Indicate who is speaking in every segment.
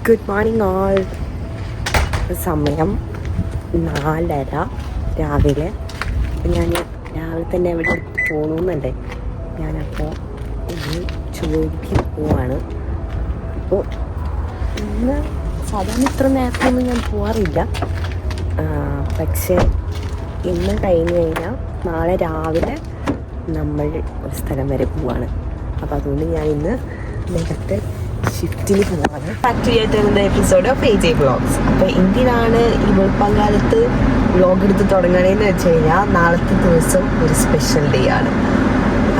Speaker 1: Good morning all. സമയം 4:30 രാവിലെ. ഞാൻ രാവിലെ തന്നെ എവിടെ പോകണമെന്നുണ്ട്. ഞാനപ്പോൾ ഇന്ന് ജോലിക്ക് പോവാണ്. അപ്പോൾ ഇന്ന് സാധാരണ ഇത്ര നേരത്തൊന്നും ഞാൻ പോകാറില്ല. പക്ഷേ ഇന്ന് കഴിഞ്ഞ് കഴിഞ്ഞാൽ നാളെ രാവിലെ നമ്മൾ ഒരു സ്ഥലം വരെ പോവാണ്. അപ്പോൾ അതുകൊണ്ട് ഞാൻ ഇന്ന് നേരത്തെ ഷിഫ്റ്റിന് പോവാണ്. ഫാക്ടറിയായിട്ട് വരുന്ന എപ്പിസോഡ് ഓഫ് AJ വ്ളോഗ്സ്. അപ്പോൾ എന്തിനാണ് ഈ വെളുപ്പങ്കാലത്ത് വ്ളോഗ് എടുത്ത് തുടങ്ങണേന്ന് വെച്ച് കഴിഞ്ഞാൽ നാളത്തെ ദിവസം ഒരു സ്പെഷ്യൽ ഡേ ആണ്.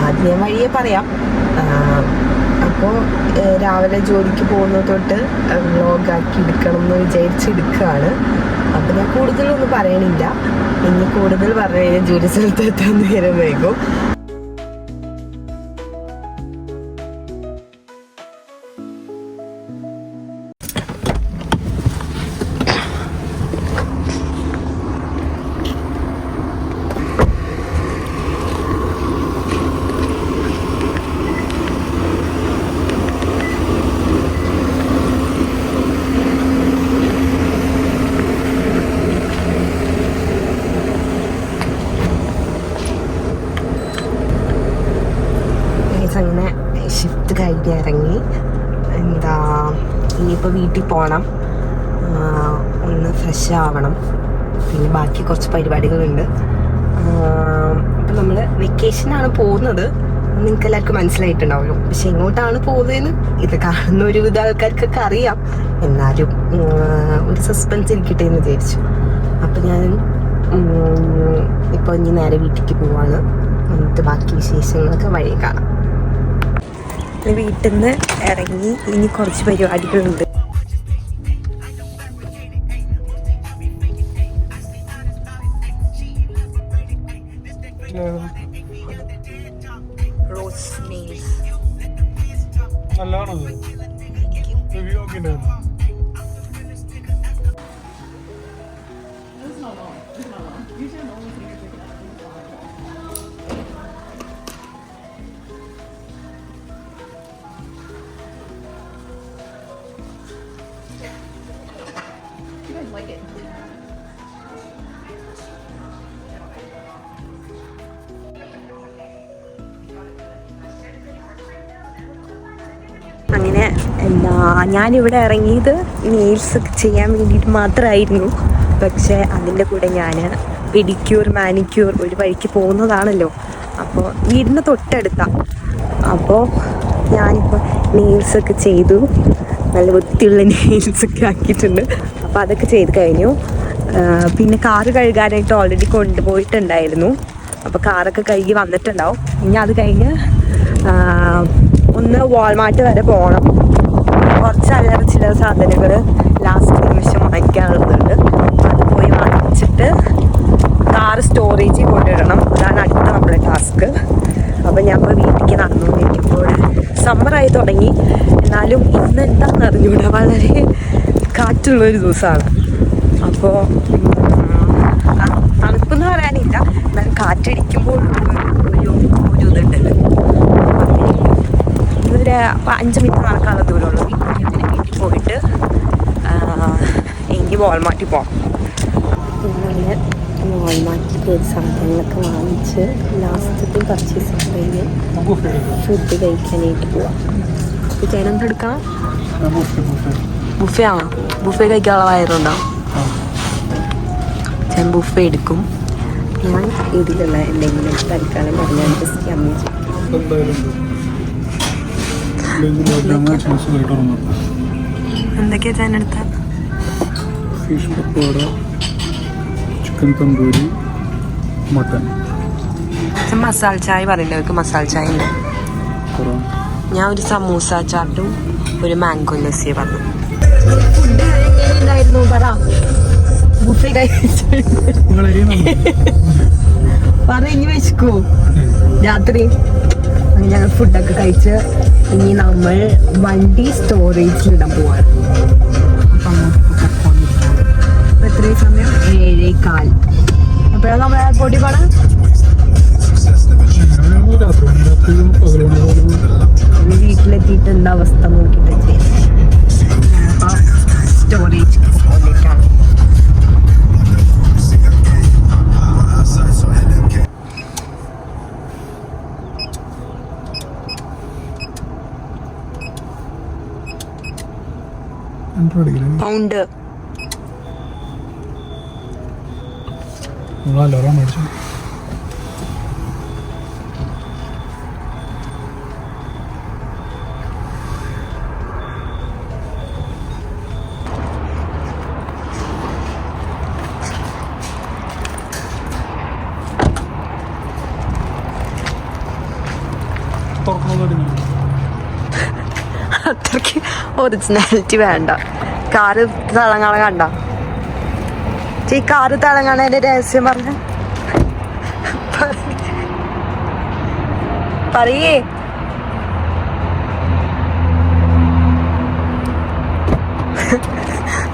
Speaker 1: അത് ഞാൻ വഴിയെ പറയാം. അപ്പോൾ രാവിലെ ജോലിക്ക് പോകുന്നത് തൊട്ട് വ്ളോഗാക്കി എടുക്കണം എന്ന് വിചാരിച്ചെടുക്കുകയാണ്. അപ്പോൾ ഞാൻ കൂടുതലൊന്നും പറയണില്ല. ഇനി കൂടുതൽ പറഞ്ഞു കഴിഞ്ഞാൽ ജോലി സ്ഥലത്ത് എത്താൻ നേരം വൈകും. അങ്ങനെ ഷിഫ്റ്റ് കഴിഞ്ഞ് ഇറങ്ങി. ഇനിയിപ്പോൾ വീട്ടിൽ പോകണം, ഒന്ന് ഫ്രഷ് ആവണം, പിന്നെ ബാക്കി കുറച്ച് പരിപാടികളുണ്ട്. അപ്പം നമ്മൾ വെക്കേഷനാണ് പോകുന്നത്. നിങ്ങൾക്ക് എല്ലാവർക്കും മനസ്സിലായിട്ടുണ്ടാവുമല്ലോ. പക്ഷെ എങ്ങോട്ടാണ് പോകുന്നതെന്ന് ഇത് കാണുന്ന ഒരുവിധ ആൾക്കാർക്കൊക്കെ അറിയാം. എന്നാലും ഒരു സസ്പെൻസ് ഇരിക്കട്ടെ എന്ന് വിചാരിച്ചു. അപ്പം ഞാൻ ഇപ്പോൾ ഇനി നേരെ വീട്ടിലേക്ക് പോവാണ്. എന്നിട്ട് ബാക്കി വിശേഷങ്ങളൊക്കെ വഴി കാണാം. വീട്ടിൽ നിന്ന് ഇറങ്ങി ഇനി കുറച്ച് പരിപാടികളുണ്ട്. റോസ് നെയിൽസ് അങ്ങനെ ഞാനിവിടെ ഇറങ്ങിയത് നെയിൽസ് ചെയ്യാൻ വേണ്ടിയിട്ട് മാത്രമായിരുന്നു. പക്ഷേ അതിൻ്റെ കൂടെ ഞാൻ പെഡിക്യൂർ മാനിക്യൂർ ഒരു വഴിക്ക് പോകുന്നതാണല്ലോ. അപ്പോൾ വീടിന് തൊട്ടടുത്താണ്. അപ്പോൾ ഞാനിപ്പോൾ നെയിൽസൊക്കെ ചെയ്തു. നല്ല വൃത്തിയുള്ള നെയിൽസൊക്കെ ആക്കിയിട്ടുണ്ട്. അപ്പോൾ അതൊക്കെ ചെയ്ത് കഴിഞ്ഞു. പിന്നെ കാറ് കഴുകാനായിട്ട് ഓൾറെഡി കൊണ്ടുപോയിട്ടുണ്ടായിരുന്നു. അപ്പോൾ കാറൊക്കെ കഴുകി വന്നിട്ടുണ്ടാവും. ഇനി അത് കഴിഞ്ഞ് ഒന്ന് വാൾമാർട്ട് വരെ പോകണം. കുറച്ച് അല്ലറ ചില്ലറ സാധനങ്ങൾ ലാസ്റ്റ് നിമിഷം വാങ്ങിക്കാനുള്ളതുണ്ട്. അത് പോയി വാങ്ങിച്ചിട്ട് കാറ് സ്റ്റോറേജിൽ കൊണ്ടിടണം. അതാണ് അടുത്ത നമ്മുടെ ടാസ്ക്. അപ്പോൾ ഞാൻ ഇപ്പോൾ വീട്ടിലേക്ക് നടന്നുകൊണ്ടിരിക്കുമ്പോൾ സമ്മറായി തുടങ്ങി. എന്നാലും ഇന്ന് എന്താണെന്ന് അറിഞ്ഞൂടാ, വളരെ കാറ്റുള്ളൊരു ദിവസമാണ്. അപ്പോൾ തണുപ്പെന്ന് പറയാനില്ല, എന്നാലും കാറ്റടിക്കുമ്പോൾ ഒരു ഇതുണ്ടല്ലോ. ഒരു 5 മിനിറ്റ് നടക്കാനുള്ള ദൂരമുള്ളൂ. അങ്ങനെ വീട്ടിൽ പോയിട്ട് എനിക്ക് വാൾമാർട്ടിൽ പോകാം. പിന്നെ വാൾമാർട്ടിൽ പോയി സാധനങ്ങളൊക്കെ വാങ്ങിച്ച് ലാസ്റ്റത്തെ പർച്ചേസ് കഴിഞ്ഞ് ഫുഡ് കഴിക്കാനായിട്ട് പോവാം. അപ്പോൾ ഞാൻ എന്തെടുക്കാം? ബുഫേ ആണോ? ബുഫേ കഴിക്കാനുള്ള വയറുണ്ടാവും. ഞാൻ ബുഫേ എടുക്കും. ഞാൻ ഇതിലുള്ള എന്തെങ്കിലും തൽക്കാലം പറഞ്ഞാൽ ജസ്റ്റ് അമ്മ എന്തൊക്കെയാ ഞാൻ എടുത്ത?
Speaker 2: Fish pakoda, chicken tandoori, mutton.
Speaker 1: Masala ചായ പറയണ്ടേ? അവർക്ക് മസാല ചായ ഉണ്ട്. ഞാൻ ഒരു സമൂസ ചാട്ടും ഒരു മാംഗോ ലസ്സി പറഞ്ഞു. ഫുഡ് എങ്ങനെയുണ്ടായിരുന്നു പറ? ബുഫേ പറഞ്ഞു വെച്ചിക്കോ രാത്രി. ഞങ്ങൾ ഫുഡൊക്കെ കഴിച്ച് ഇനി നമ്മൾ വണ്ടി സ്റ്റോറേജിലിടാൻ പോവാണ്. അപ്പം അങ്ങോട്ട് പോയിക്കൊണ്ടിരിക്കുകയാണ്. അപ്പോൾ എത്രയും സമയം 7:15. എപ്പോഴാണ് നമ്മൾ എയർപോർട്ടിൽ പോകണം? വീട്ടിലെത്തിയിട്ട് എന്താ അവസ്ഥ നോക്കിയിട്ട് ചെയ്യാം. സ്റ്റോറേജ് വന്നിട്ടാണ്. പൗണ്ട്
Speaker 2: മേടിച്ചു.
Speaker 1: അത്രയ്ക്ക് ഒറിജിനാലിറ്റി വേണ്ട. കാറ് തിളങ്ങണ കണ്ട ഈ കാറ് തിളങ്ങണേന്റെ രഹസ്യം പറഞ്ഞ പറയേ.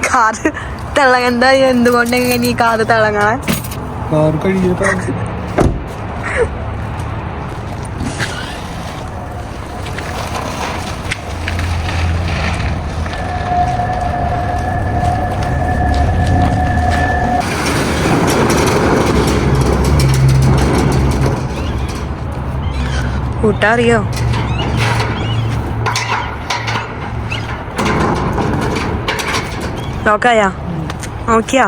Speaker 1: കാറ് തിളങ്ങണ്ട എന്തുകൊണ്ടെങ്ങനെ ഈ കാറ് തിളങ്ങണ? കൂട്ടറിയോ? നോക്കായാ നോക്കിയാ?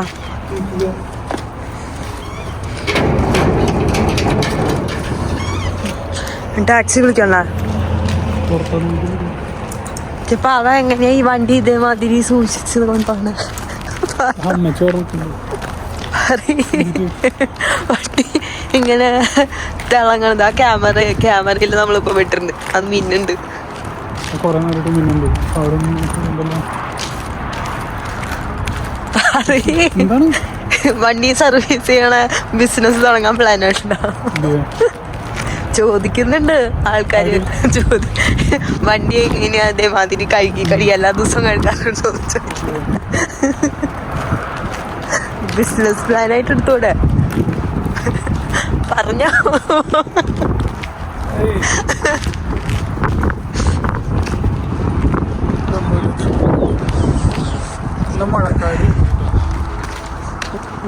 Speaker 1: ടാക്സി വിളിക്കണ്ട. ഇപ്പൊ അവ എങ്ങനെയാ ഈ വണ്ടി ഇതേമാതിരി സൂക്ഷിച്ചത് കൊണ്ടാണ് വണ്ടി ഇങ്ങനെ തിളങ്ങണത്. ആ ക്യാമറയിൽ നമ്മളിപ്പോ വിട്ടിട്ടുണ്ട്. അത് മിന്നുണ്ട്. വണ്ടി സർവീസ് ചെയ്യണ ബിസിനസ് തുടങ്ങാൻ പ്ലാൻ ഉണ്ടാവും. ചോദിക്കുന്നുണ്ട് ആൾക്കാര്. വണ്ടി എങ്ങനെയാ അതേമാതിരി കഴുകി എല്ലാ ദിവസവും കഴുകാറുണ്ട് ചോദിച്ചു. ബിസിനസ് പ്ലാൻ ആയിട്ട് എടുത്തൂടെ പറഞ്ഞോ?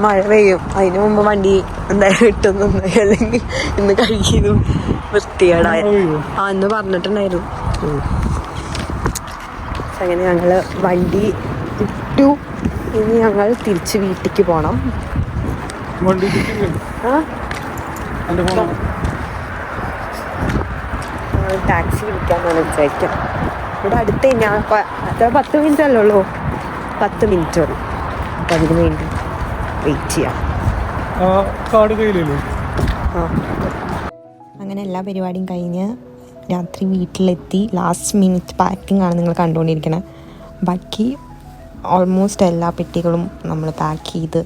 Speaker 1: മഴ പെയ്യും. അതിന് മുമ്പ് വണ്ടി എന്തായാലും ഇട്ടൊന്നും അല്ലെങ്കിൽ ഇന്ന് കഴുകിയതും വൃത്തികേടായ അന്ന് പറഞ്ഞിട്ടുണ്ടായിരുന്നു. അങ്ങനെ ഞങ്ങള് വണ്ടി ഇട്ടു. ഇനി ഞങ്ങൾ തിരിച്ച് വീട്ടിലേക്ക് പോണം. ടാക്സി വിളിക്കാന്നാണ് വിചാരിക്കാം. ഇവിടെ അടുത്ത് ഞാൻ അത്ര 10 മിനിറ്റ് അല്ലേ ഉള്ളൂ. 10 മിനിറ്റ് ഉള്ളൂ. അപ്പം അതിന് വേണ്ടി വെയിറ്റ് ചെയ്യാം. അങ്ങനെ എല്ലാ പരിപാടിയും കഴിഞ്ഞ് രാത്രി വീട്ടിലെത്തി. ലാസ്റ്റ് മിനിറ്റ് പാക്കിംഗ് ആണ് നിങ്ങൾ കണ്ടുകൊണ്ടിരിക്കുന്നത്. ബാക്കി ഓൾമോസ്റ്റ് എല്ലാ പെട്ടികളും നമ്മൾ പാക്ക് ചെയ്ത്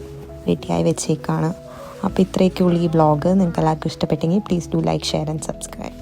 Speaker 1: റെഡിയായി വെച്ചേക്കാണ്. അപ്പോൾ ഇത്രയൊക്കെയുള്ള ഈ വ്ളോഗ് നിങ്ങൾക്ക് എല്ലാവർക്കും ഇഷ്ടപ്പെട്ടെങ്കിൽ please do like, share and subscribe.